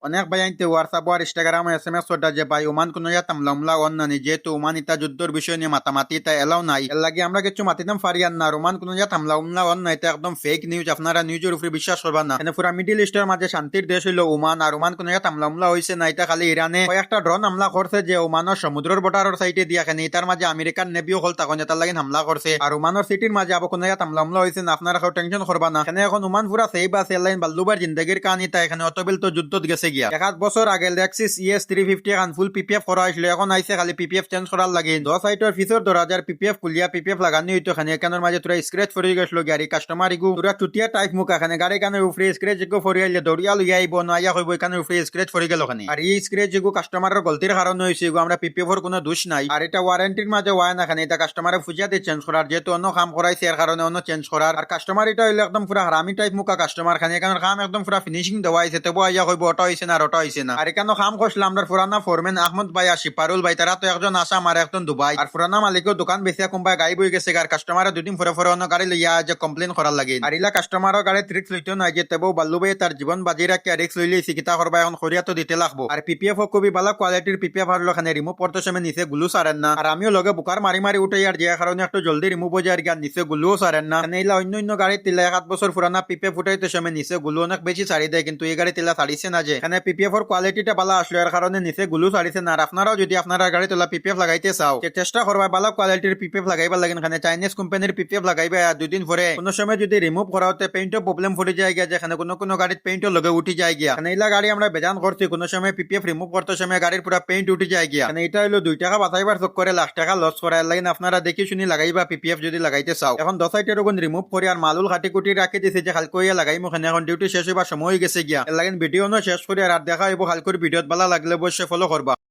অনেক ভাই আইনতে হোয়াটসঅ্যাপ আর Instagram SMS ওটা যে ভাই ওমান কোনো তামলা অন্যানি যেহেতু ওমান ইতা যুদ্ধর বিষয় নিয়ে মাতামাতি তা এলাও নাই এর লাগে আমরা কিছু মাতিতাম ফারিয়ান না ওমান কোনো তামলা অন্য এটা একদম ফেক নিউজ আপনারা নিউজের উপরে বিশ্বাস করবা না এনে পুরা মিডিল ইস্টের মাঝে শান্তির দেশ হইলো ওমান আর ওমান কোনো তামলা হয়েছে না এটা খালি ইরানে কয়েকটা ড্রোন হামলা করছে যে ওমানের সমুদ্রের বর্ডারের সাইডে দিয়া এখানে এটার মাঝে আমেরিকান নেভিও হল তখন এটার লাগে হামলা করছে আর ওমানের সিটির মাঝে আবার কোনো তামলা হয়েছে না আপনারা কেউ টেনশন করবা না এখানে এখন ওমান পুরা সেফ আছে লাইন বাল্লুবার জিন্দগির কাহিনী তা এখানে অতবিল তো যুদ্ধ গেছে গিয়া 1 বছর আগে লেক্সিস ES350 এখন ফুল PPF করা হয়েছিল এখন আইসে খালি PPF চেঞ্জ করার লাগে 10 সাইটের ফিসর 10,000 PPF খুলিয়া PPF লাগানি হইতো এখানে এখানের মাঝে তোরা স্ক্রেচ ফরি গেছিল গাড়ি কাস্টমার ইগু তোরা চুটিয়া টাইপ মুখ এখানে গাড়ি কানের উপরে স্ক্রেচ ইগু ফরি আইলে দড়িয়া লইয়া আইব নয়া হইব এখানের উপরে স্ক্রেচ ফরি গেল ওখানে আর এই স্ক্রেচ ইগু কাস্টমারের গলতির কারণে হইছে ইগু আমরা PPF এর কোনো দোষ নাই আর এটা ওয়ারেন্টির মাঝে ওয়াই না এখানে এটা কাস্টমারে ফুজিয়া দিয়ে চেঞ্জ করার যেহেতু অন্য কাম করাইছে এর কারণে অন্য চেঞ্জ করার আর কাস্টমার এটা হইলো একদম পুরা হারামি টাইপ মুখা কাস্টমার খানে এখানের কাম একদম পুরা ফিনিশিং দেওয়া হইছে তবু আইয়া হইব অটো হইছে না আর অটো হইছে না আর এখানে কাম করছিল আমরা পুরানা ফোরম্যান আহমদ ভাই আর শিপারুল ভাই তারা তো একজন আসাম আর একজন দুবাই আর পুরানা মালিকও দোকান বেচিয়া কোম্পানি গাড়ি বই গেছে আর কাস্টমারে দুদিন পরে পরে অন্য গাড়ি লইয়া যে কমপ্লেন করার লাগে আর ইলা কাস্টমারও গাড়ি ট্রিক্স লইতো না যে তেবো বাল্লু ভাই তার জীবন বাজি রাখি রিক্স লইলে চিকিৎসা করবা এখন খরিয়া তো দিতে লাগবো আর PPF খুবই ভালো কোয়ালিটির PPF আর লোখানে রিমুভ করতে সময় নিচে গুলু সারেন না আর আমিও লগে বুকার মারি মারি উঠে আর যে কারণে একটু জলদি রিমুভ হয়ে যায় আর নিচে গুলুও সারেন না এইলা অন্য অন্য গাড়ি তিলা 1 বছর পুরানা PPF উঠাইতে সময় নিচে গুলু অনেক বেশি সারি দেয় কিন্তু এই গাড়ি তিলা সারিছে না যে এখানে PPF এর কোয়ালিটিটা ভালো আসলো এর কারণে নিচে গুলু সারিছে না আর আপনারাও যদি আপনারা গাড়ি তোলা PPF লাগাইতে চাও চেষ্টা করবা ভালো কোয়ালিটির PPF লাগাইবা লাগেন এখানে চাইনিজ কোম্পানির PPF লাগাইবা আর 2 দিন পরে কোনো সময় যদি রিমুভ করা হতে পেইন্টও প্রবলেম ফুটে যায় গিয়া যেখানে কোনো গাড়ির পেইন্টও লগে উঠি যায় গিয়া এখানে এইলা গাড়ি আমরা বেজান করছি কোনো সময় PPF রিমুভ করতে সময় গাড়ির পুরো পেইন্ট উঠে যায় গিয়া এখানে এটা হলো 2 টাকা বাঁচাইবার চক করে লাখ টাকা লস করার লাগেন আপনারা দেখি শুনি লাগাইবা PPF যদি লাগাইতে চাও এখন 10 সাইটের ওগুন রিমুভ করে আর মালুল খাটি কুটি রাখি দিছে যে হালকা হইয়া লাগাইমু এখানে এখন ডিউটি শেষ হইবার সময় হয়ে গেছে গিয়া এর লাগেন ভিডিও নো শেষ করে আর দেখা হইব হালকুর ভিডিওত ভালো লাগলে অবশ্যই ফলো করবা।